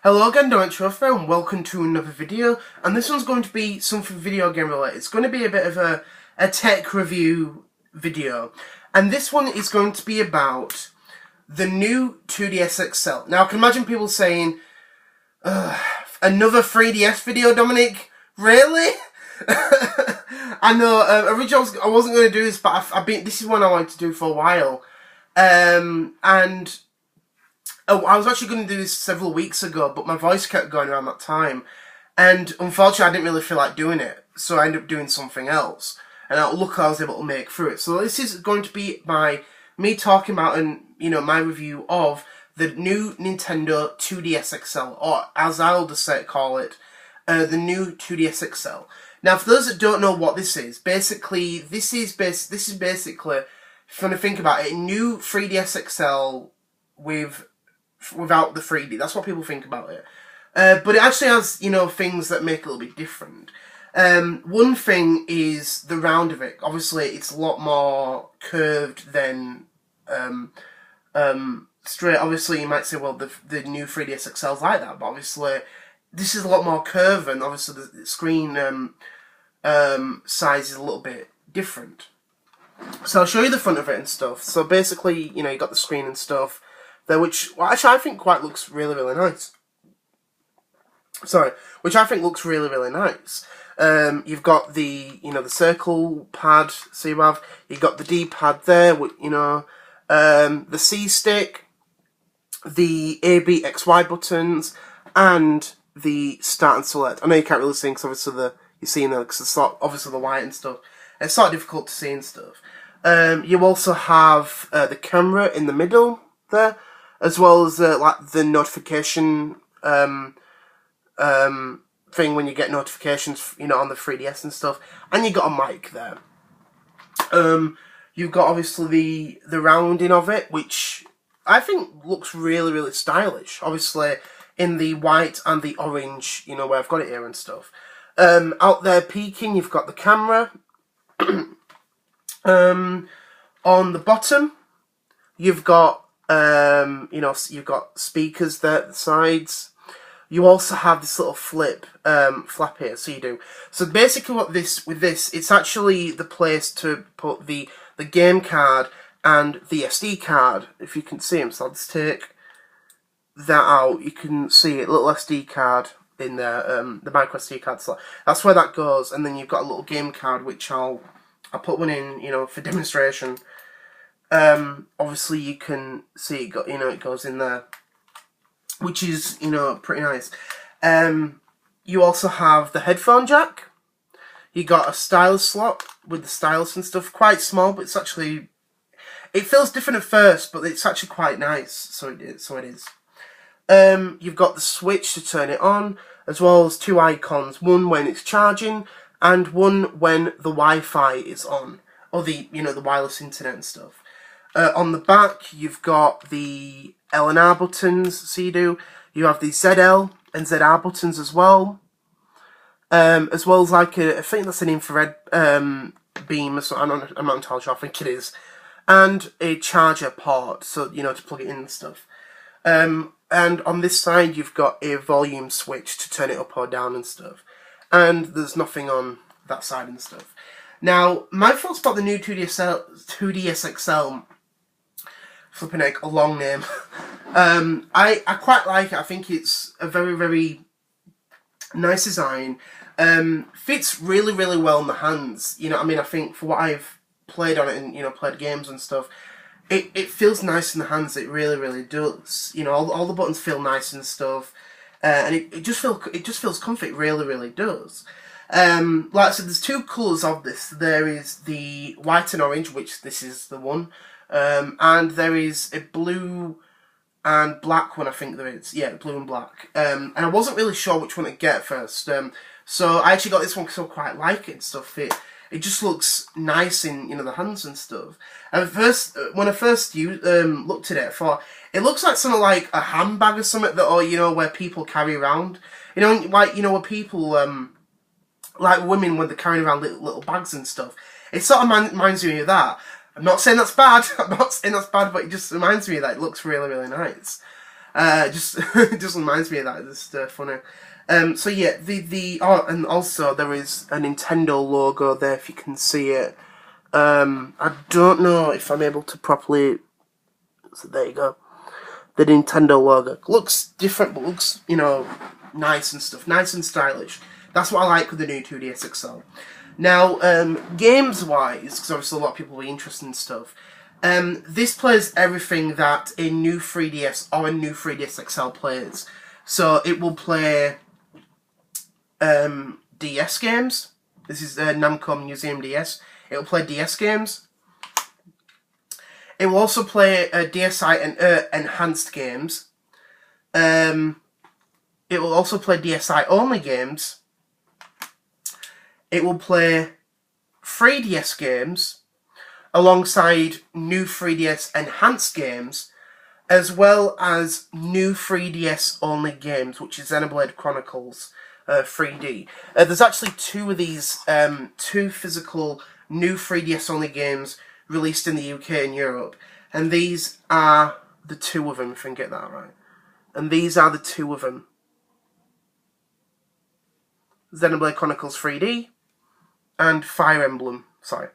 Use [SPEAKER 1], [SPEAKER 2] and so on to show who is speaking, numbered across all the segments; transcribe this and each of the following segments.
[SPEAKER 1] Hello again, it.Hope, and welcome to another video. And this one's going to be something video game related. It's going to be a bit of a tech review video. And this one is going to be about the new 2DS XL. Now, I can imagine people saying, another 3DS video, Dominic? Really? I know, originally I wasn't going to do this, but this is one I wanted to do for a while. I was actually going to do this several weeks ago, but my voice kept going around that time. And unfortunately, I didn't really feel like doing it. So I ended up doing something else. And luckily, I was able to make through it. So this is going to be me talking about my review of the new Nintendo 2DS XL, or as I'll just call it, the new 2DS XL. Now, for those that don't know what this is, basically, this is basically, if you want to think about it, a new 3DS XL without the 3D. That's what people think about it. But it actually has, things that make it a little bit different. One thing is the round of it. Obviously, it's a lot more curved than straight. Obviously, you might say, well, the new 3DS XL is like that, but obviously, this is a lot more curved, and obviously the screen size is a little bit different. So I'll show you the front of it and stuff. So basically, you got the screen and stuff there, which actually I think quite looks really, really nice. Which I think looks really, really nice. You've got the the circle pad. So you've got the D-pad there. The C stick, the A, B, X, Y buttons, and the start and select. I know you can't really see because obviously you're seeing there because it's obviously the white and stuff. It's sort of difficult to see and stuff. You also have the camera in the middle there, as well as the notification thing when you get notifications, on the 3DS and stuff. And you got a mic there. You've got obviously the rounding of it, which I think looks really, really stylish. Obviously in the white and the orange, where I've got it here and stuff. Out there peeking, you've got the camera. On the bottom, you've got you've got speakers there at the sides. You also have this little flap here, so you do. So basically, with this, it's actually the place to put the game card and the SD card. If you can see them, so I'll just take that out. You can see it, little SD card in there, the micro SD card slot. That's where that goes, and then you've got a little game card, which I'll put one in, for demonstration. Obviously you can see it goes in there, which is, pretty nice. You also have the headphone jack. You got a stylus slot with the stylus and stuff. Quite small, but it feels different at first, but it's actually quite nice. So it is. You've got the switch to turn it on, as well as two icons. One when it's charging, and one when the Wi-Fi is on, or the wireless internet and stuff. On the back, you've got the L and R buttons, so you have the ZL and ZR buttons as well as like I think that's an infrared beam, so I'm not entirely sure, I think it is, and a charger port, so to plug it in and stuff. And on this side, you've got a volume switch to turn it up or down and stuff. And there's nothing on that side and stuff. Now, my thoughts about the new 2DS XL, flipping heck, a long name. I quite like it. I think it's a very, very nice design. Fits really, really well in the hands. I think for what I've played on it and, played games and stuff, it feels nice in the hands. It really, really does. All the buttons feel nice and stuff. And it just feels comfy. It really, really does. Like I said, there's two colours of this. There is the white and orange, which this is the one. And there is a blue and black one, I think there is. Yeah, blue and black. And I wasn't really sure which one to get first. So I actually got this one because I quite like it and stuff. It just looks nice in the hands and stuff. And when I first looked at it, I thought it looks like something like a handbag or something that, where people carry around. Where people like women when they're carrying around little bags and stuff. It sort of reminds me of that. I'm not saying that's bad. But it just reminds me of that. It looks really, really nice. Just it just reminds me of that. It's just funny. So yeah, and also there is a Nintendo logo there if you can see it. I don't know if I'm able to properly. So there you go. The Nintendo logo looks different, but looks nice and stuff, nice and stylish. That's what I like with the new 2DS XL. Now, games-wise, because obviously a lot of people will be interested in stuff, this plays everything that a new 3DS or a new 3DS XL plays. So it will play DS games. This is Namco Museum DS. It will play DS games. It will also play DSi and enhanced games. It will also play DSi only games. It will play 3DS games alongside new 3DS enhanced games, as well as new 3DS only games, which is Xenoblade Chronicles 3D. There's actually two of these, two physical new 3DS only games released in the UK and Europe, and these are the two of them, if I can get that right. And these are the two of them. Xenoblade Chronicles 3D and Fire Emblem. Sorry.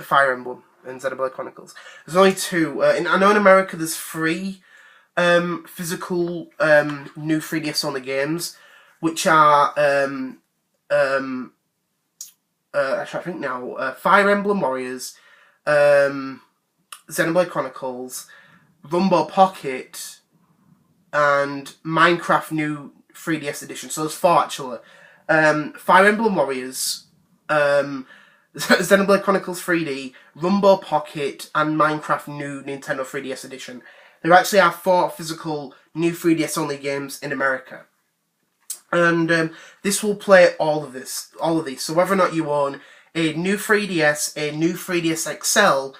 [SPEAKER 1] Fire Emblem and Xenoblade Chronicles. There's only two. I know in America there's three physical new 3DS only games, which are actually I think now Fire Emblem Warriors, Xenoblade Chronicles, Rumbo Pocket, and Minecraft New 3DS Edition. So there's four actually. Fire Emblem Warriors, Xenoblade Chronicles 3D, Rumbo Pocket, and Minecraft New Nintendo 3DS Edition. There actually are four physical new 3DS only games in America. And this will play all of these. So whether or not you own a new 3DS, a new 3DS XL,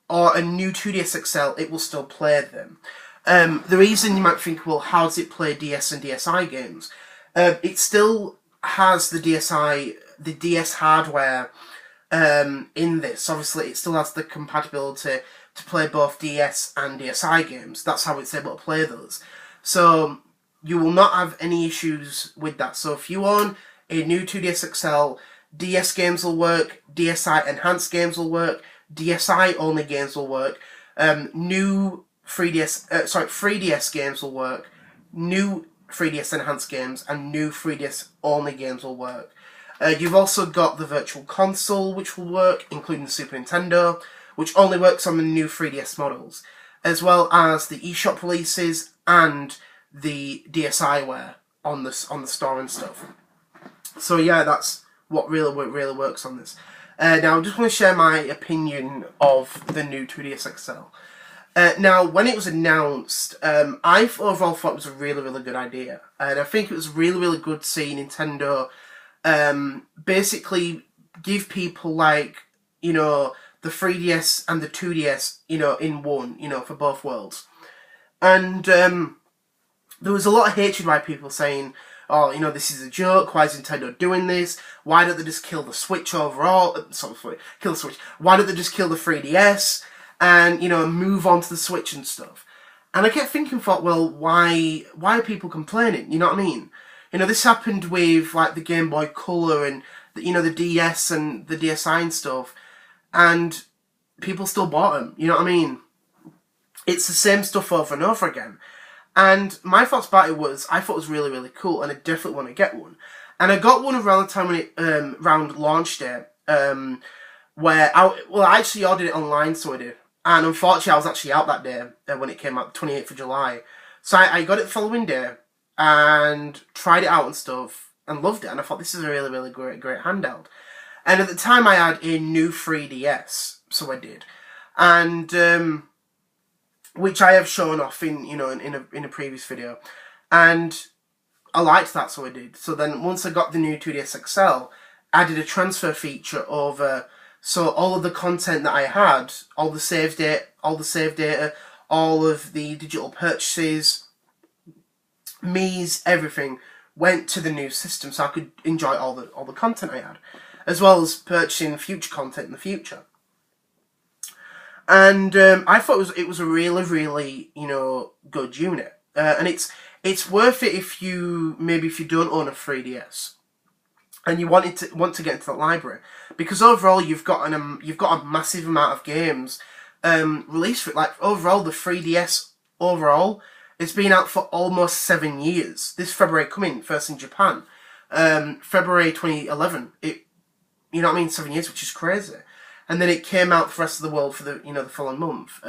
[SPEAKER 1] or a new 2DS XL, it will still play them. The reason you might think, well, how does it play DS and DSi games? It still has the DS hardware in this. Obviously, it still has the compatibility to play both DS and DSi games. That's how it's able to play those. So you will not have any issues with that. So if you own a new 2DS XL, DS games will work, DSi enhanced games will work, DSi only games will work, new 3DS games will work, new 3DS enhanced games, and new 3DS only games will work. You've also got the Virtual Console, which will work, including the Super Nintendo, which only works on the new 3DS models, as well as the eShop releases and the DSiWare on the store and stuff. So yeah, that's what really works on this. Now, I just want to share my opinion of the new 2DS XL. Now, when it was announced, I overall thought it was a really good idea. And I think it was really good to see Nintendo basically give people, like, the 3DS and the 2DS, in one, for both worlds. And there was a lot of hatred by people saying, oh, this is a joke, why is Nintendo doing this? Why don't they just kill the Switch overall? Kill the Switch. Why don't they just kill the 3DS? And, move on to the Switch and stuff. And I kept thinking, well, why are people complaining? You know what I mean? This happened with, like, the Game Boy Color and, the DS and the DSi and stuff. And people still bought them. You know what I mean? It's the same stuff over and over again. And my thoughts about it was, I thought it was really cool, and I definitely want to get one. And I got one around the time when it, around launch day, where I actually ordered it online, so I did. And unfortunately, I was actually out that day when it came out, 28th of July. So I got it the following day, and tried it out and stuff, and loved it. And I thought, this is a really great handheld. And at the time, I had a new 3DS, so I did. And which I have shown off in in a previous video, and I liked that, so I did. So then once I got the new 2DS XL, I did a transfer feature over, so all of the content that I had, all the save data, all of the digital purchases, Mii's, everything went to the new system, so I could enjoy all the content I had, as well as purchasing future content in the future. And I thought it was a really good unit. and it's worth it if you don't own a 3DS and you want to get into the library, because overall you've got a massive amount of games released for it. Like overall, the 3DS overall, it's been out for almost 7 years. This February coming, first in Japan, February 2011. You know what I mean, 7 years, which is crazy. And then it came out for the rest of the world for the following month,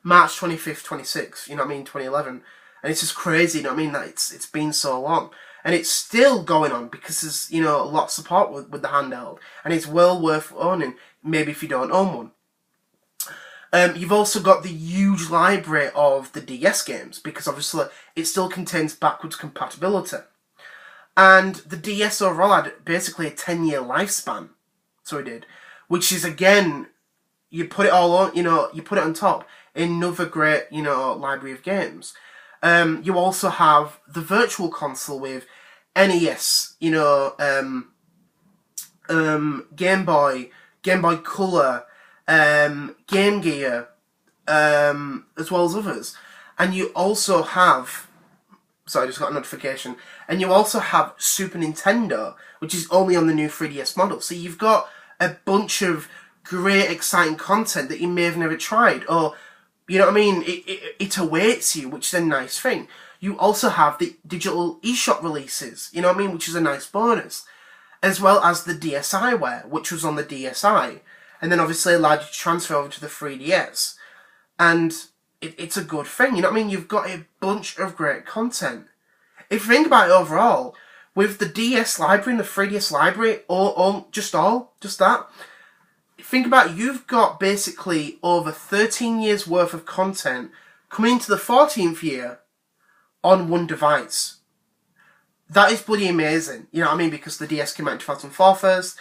[SPEAKER 1] March 25th, 26th. You know what I mean, 2011. And it's just crazy. You know what I mean, that it's been so long. And it's still going on because there's, a lot of support with the handheld. And it's well worth owning, maybe if you don't own one. You've also got the huge library of the DS games, because obviously it still contains backwards compatibility. And the DS overall had basically a 10-year lifespan. So it did. Which is, again, you put it all on, you put it on top. Another great, library of games. You also have the Virtual Console with NES, Game Boy, Game Boy Color, Game Gear, as well as others. And you also have, sorry, I just got a notification, and you also have Super Nintendo, which is only on the new 3DS model. So you've got a bunch of great, exciting content that you may have never tried, or you know what I mean? It awaits you, which is a nice thing. You also have the digital eShop releases, you know what I mean? Which is a nice bonus. As well as the DSiWare, which was on the DSi. And then obviously allowed you to transfer over to the 3DS. And it's a good thing, you know what I mean? You've got a bunch of great content. If you think about it overall, with the DS library and the 3DS library, just that, think about it, you've got basically over 13 years worth of content coming into the 14th year on one device. That is bloody amazing, you know what I mean? Because the DS came out in 2004 first,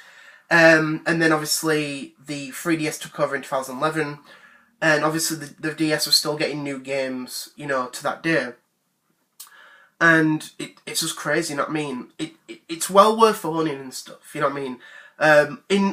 [SPEAKER 1] and then obviously the 3DS took over in 2011, and obviously the DS was still getting new games, to that day. And it's just crazy, you know what I mean? It's well worth owning and stuff, you know what I mean?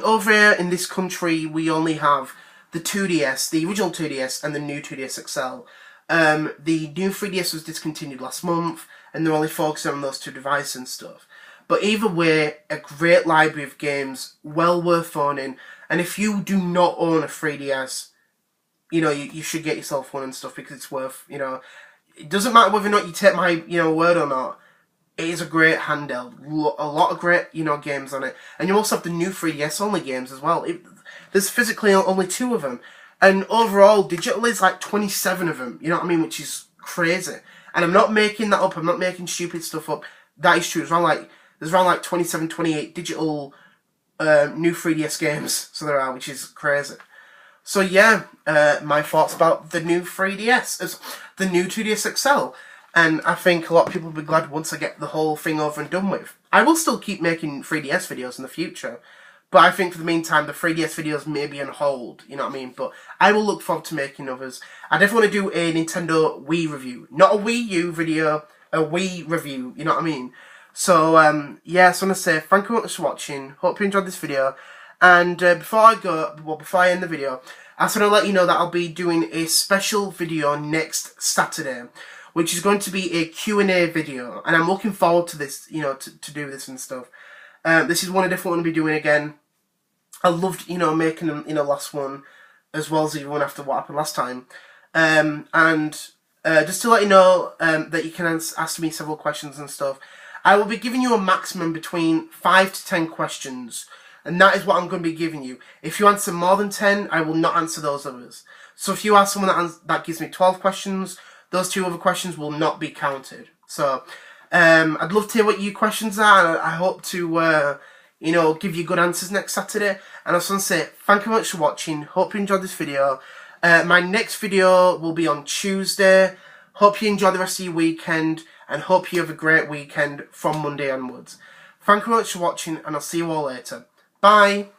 [SPEAKER 1] Over here in this country, we only have the 2DS, the original 2DS, and the new 2DS XL. The new 3DS was discontinued last month, and they're only focusing on those two devices and stuff. But either way, a great library of games, well worth owning. And if you do not own a 3DS, you should get yourself one and stuff, because it's worth, it doesn't matter whether or not you take my, word or not. It is a great handheld. A lot of great, games on it. And you also have the new 3DS only games as well. There's physically only 2 of them. And overall, digital is like 27 of them. You know what I mean? Which is crazy. And I'm not making that up. I'm not making stupid stuff up. That is true. There's around like 27, 28 digital new 3DS games. So there are, which is crazy. So yeah, my thoughts about the new 3DS. The new 2DS XL. And I think a lot of people will be glad once I get the whole thing over and done with. I will still keep making 3DS videos in the future. But I think for the meantime, the 3DS videos may be on hold. You know what I mean? But I will look forward to making others. I definitely want to do a Nintendo Wii review. Not a Wii U video, a Wii review. You know what I mean? So, yeah, so I want to say thank you very much for watching. Hope you enjoyed this video. And before I end the video, I just want to let you know that I'll be doing a special video next Saturday, which is going to be a Q&A video, and I'm looking forward to this, to do this and stuff. This is one I definitely want to be doing again. I loved, making them, last one, as well as the one after what happened last time. Just to let you know that you can ask me several questions and stuff. I will be giving you a maximum between 5 to 10 questions, and that is what I'm going to be giving you. If you answer more than 10, I will not answer those others. So if you ask someone that gives me 12 questions, those 2 other questions will not be counted. So, I'd love to hear what your questions are, and I hope to, give you good answers next Saturday. And I just want to say, thank you very much for watching. Hope you enjoyed this video. My next video will be on Tuesday. Hope you enjoy the rest of your weekend, and hope you have a great weekend from Monday onwards. Thank you very much for watching, and I'll see you all later. Bye!